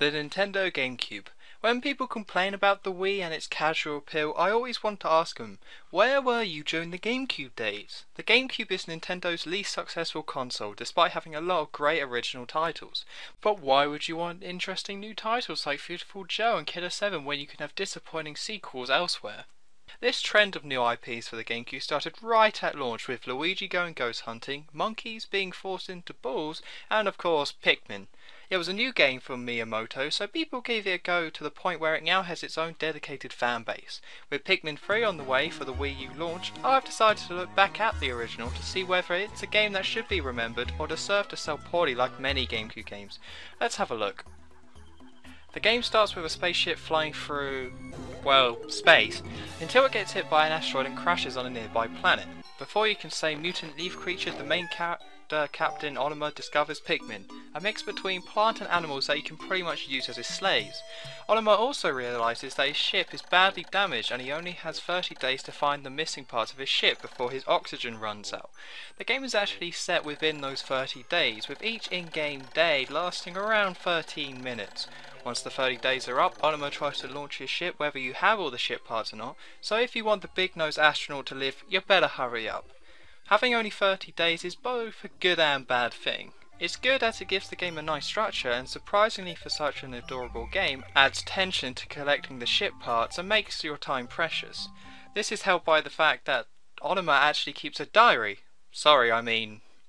The Nintendo GameCube. When people complain about the Wii and its casual appeal, I always want to ask them, where were you during the GameCube days? The GameCube is Nintendo's least successful console, despite having a lot of great original titles. But why would you want interesting new titles like Beautiful Joe and Killer 7 when you can have disappointing sequels elsewhere? This trend of new IPs for the GameCube started right at launch with Luigi going ghost hunting, monkeys being forced into balls, and of course Pikmin. It was a new game from Miyamoto, so people gave it a go to the point where it now has its own dedicated fan base. With Pikmin 3 on the way for the Wii U launch, I've decided to look back at the original to see whether it's a game that should be remembered or deserved to sell poorly like many GameCube games. Let's have a look. The game starts with a spaceship flying through, well, space, until it gets hit by an asteroid and crashes on a nearby planet. Before you can say mutant leaf creature, the main character, Captain Onuma, discovers Pikmin, a mix between plant and animals that you can pretty much use as his slaves. Onuma also realises that his ship is badly damaged and he only has 30 days to find the missing parts of his ship before his oxygen runs out. The game is actually set within those 30 days, with each in-game day lasting around 13 minutes. Once the 30 days are up, Onuma tries to launch his ship whether you have all the ship parts or not, so if you want the big-nosed astronaut to live, you better hurry up. Having only 30 days is both a good and bad thing. It's good as it gives the game a nice structure and, surprisingly for such an adorable game, adds tension to collecting the ship parts and makes your time precious. This is helped by the fact that Onuma actually keeps a diary,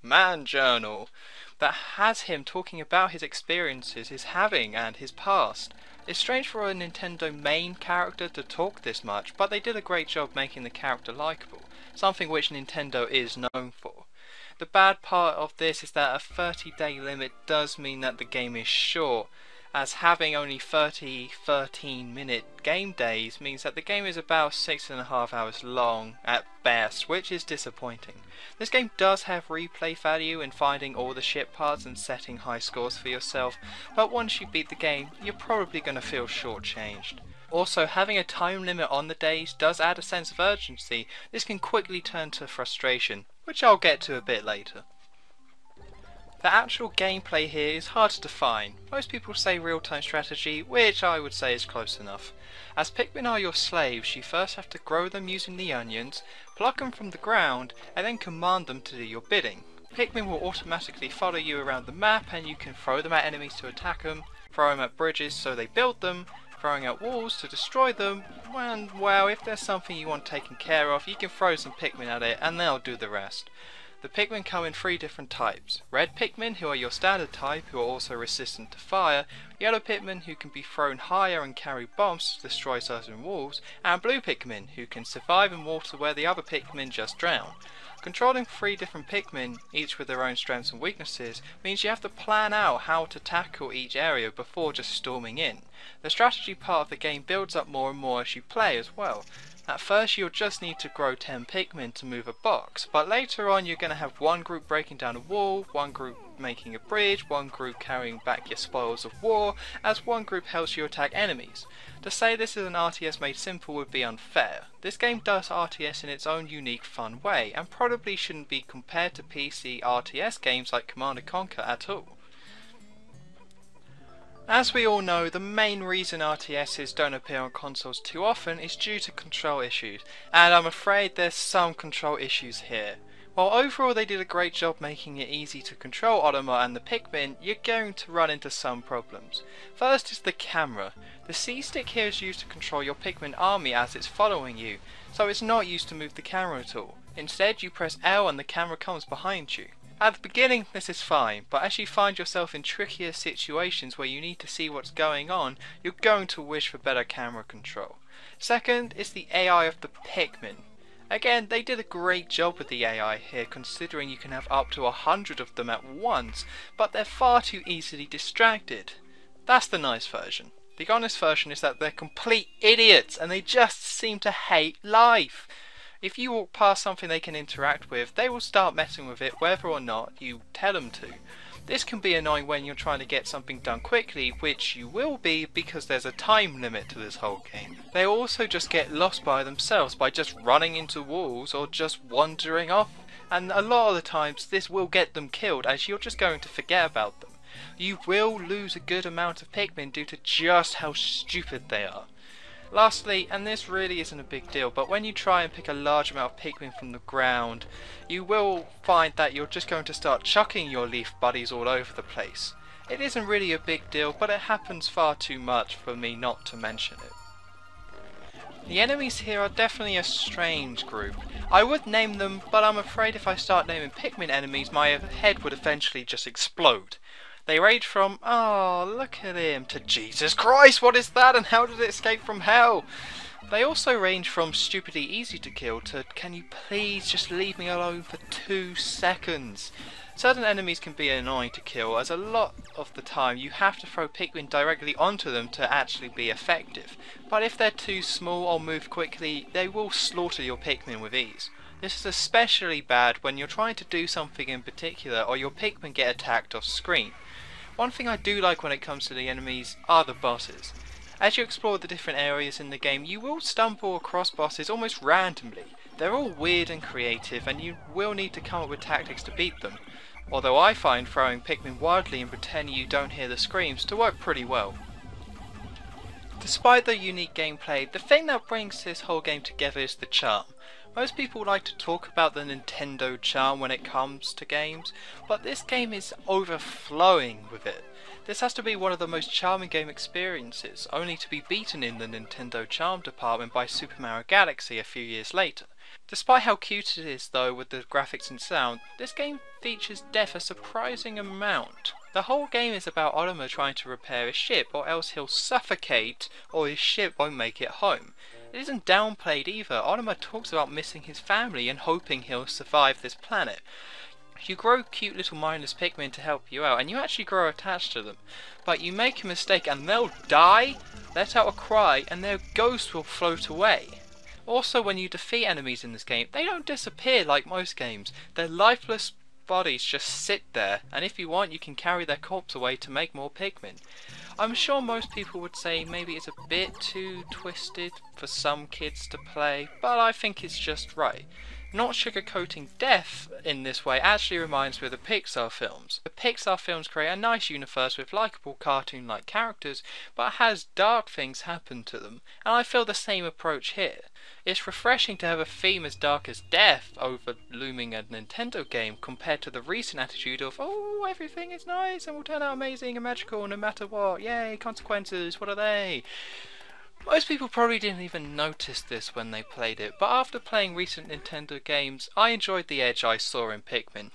man journal, that has him talking about his experiences he's having and his past. It's strange for a Nintendo main character to talk this much, but they did a great job making the character likeable, something which Nintendo is known for. The bad part of this is that a 30-day limit does mean that the game is short, as having only 30 13-minute game days means that the game is about 6.5 hours long at best, which is disappointing. This game does have replay value in finding all the ship parts and setting high scores for yourself, but once you beat the game, you're probably going to feel shortchanged. Also, having a time limit on the days does add a sense of urgency. This can quickly turn to frustration, which I'll get to a bit later. The actual gameplay here is hard to define. Most people say real-time strategy, which I would say is close enough. As Pikmin are your slaves, you first have to grow them using the onions, pluck them from the ground, and then command them to do your bidding. Pikmin will automatically follow you around the map, and you can throw them at enemies to attack them, throw them at bridges so they build them, throwing at walls to destroy them, and well, if there's something you want taken care of, you can throw some Pikmin at it and they'll do the rest. The Pikmin come in 3 different types: red Pikmin, who are your standard type, who are also resistant to fire, yellow Pikmin, who can be thrown higher and carry bombs to destroy certain walls, and blue Pikmin, who can survive in water where the other Pikmin just drown. Controlling 3 different Pikmin, each with their own strengths and weaknesses, means you have to plan out how to tackle each area before just storming in. The strategy part of the game builds up more and more as you play as well. At first you'll just need to grow 10 Pikmin to move a box, but later on you're going to have one group breaking down a wall, one group making a bridge, one group carrying back your spoils of war, as one group helps you attack enemies. To say this is an RTS made simple would be unfair. This game does RTS in its own unique fun way, and probably shouldn't be compared to PC RTS games like Command & Conquer at all. As we all know, the main reason RTSs don't appear on consoles too often is due to control issues, and I'm afraid there's some control issues here. While overall they did a great job making it easy to control Onuma and the Pikmin, you're going to run into some problems. First is the camera. The C-stick here is used to control your Pikmin army as it's following you, so it's not used to move the camera at all. Instead you press L and the camera comes behind you. At the beginning this is fine, but as you find yourself in trickier situations where you need to see what's going on, you're going to wish for better camera control. Second is the AI of the Pikmin. Again, they did a great job with the AI here, considering you can have up to 100 of them at once, but they're far too easily distracted. That's the nice version. The honest version is that they're complete idiots and they just seem to hate life. If you walk past something they can interact with, they will start messing with it whether or not you tell them to. This can be annoying when you're trying to get something done quickly, which you will be because there's a time limit to this whole game. They also just get lost by themselves by just running into walls or just wandering off, and a lot of the times this will get them killed as you're just going to forget about them. you will lose a good amount of Pikmin due to just how stupid they are. Lastly, and this really isn't a big deal, but when you try and pick a large amount of Pikmin from the ground, you will find that you're just going to start chucking your leaf buddies all over the place. It isn't really a big deal, but it happens far too much for me not to mention it. The enemies here are definitely a strange group. I would name them, but I'm afraid if I start naming Pikmin enemies, my head would eventually just explode. They range from, "Oh, look at him," to "Jesus Christ, what is that, and how did it escape from hell?" They also range from stupidly easy to kill to, "Can you please just leave me alone for 2 seconds?" Certain enemies can be annoying to kill, as a lot of the time you have to throw Pikmin directly onto them to actually be effective. But if they're too small or move quickly, they will slaughter your Pikmin with ease. This is especially bad when you're trying to do something in particular or your Pikmin get attacked off screen. One thing I do like when it comes to the enemies are the bosses. As you explore the different areas in the game, you will stumble across bosses almost randomly. They're all weird and creative, and you will need to come up with tactics to beat them. Although I find throwing Pikmin wildly and pretending you don't hear the screams to work pretty well. Despite the unique gameplay, the thing that brings this whole game together is the charm. Most people like to talk about the Nintendo charm when it comes to games, but this game is overflowing with it. This has to be one of the most charming game experiences, only to be beaten in the Nintendo charm department by Super Mario Galaxy a few years later. Despite how cute it is though with the graphics and sound, this game features death a surprising amount. The whole game is about Oliver trying to repair his ship, or else he'll suffocate or his ship won't make it home. It isn't downplayed either. Oliver talks about missing his family and hoping he'll survive this planet. You grow cute little mindless Pikmin to help you out, and you actually grow attached to them. But you make a mistake and they'll die, let out a cry, and their ghost will float away. Also, when you defeat enemies in this game, they don't disappear like most games. Their lifeless bodies just sit there, and if you want you can carry their corpse away to make more Pikmin. I'm sure most people would say maybe it's a bit too twisted for some kids to play, but I think it's just right. Not sugarcoating death in this way actually reminds me of the Pixar films. The Pixar films create a nice universe with likeable cartoon-like characters, but has dark things happen to them, and I feel the same approach here. It's refreshing to have a theme as dark as death overlooming a Nintendo game compared to the recent attitude of, "Oh, everything is nice and will turn out amazing and magical no matter what, yay, consequences, what are they?" Most people probably didn't even notice this when they played it, but after playing recent Nintendo games, I enjoyed the edge I saw in Pikmin.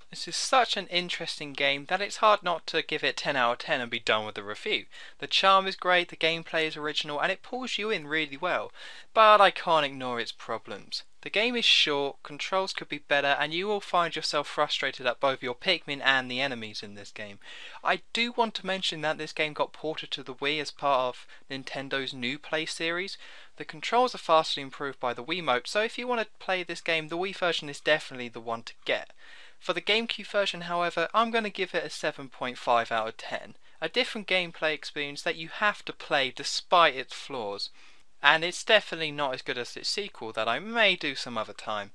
This is such an interesting game that it's hard not to give it 10 out of 10 and be done with the review. The charm is great, the gameplay is original, and it pulls you in really well, but I can't ignore its problems. The game is short, controls could be better, and you will find yourself frustrated at both your Pikmin and the enemies in this game. I do want to mention that this game got ported to the Wii as part of Nintendo's New Play series. The controls are vastly improved by the Wiimote, so if you want to play this game, the Wii version is definitely the one to get. For the GameCube version, however, I'm going to give it a 7.5 out of 10. A different gameplay experience that you have to play despite its flaws. And it's definitely not as good as its sequel that I may do some other time.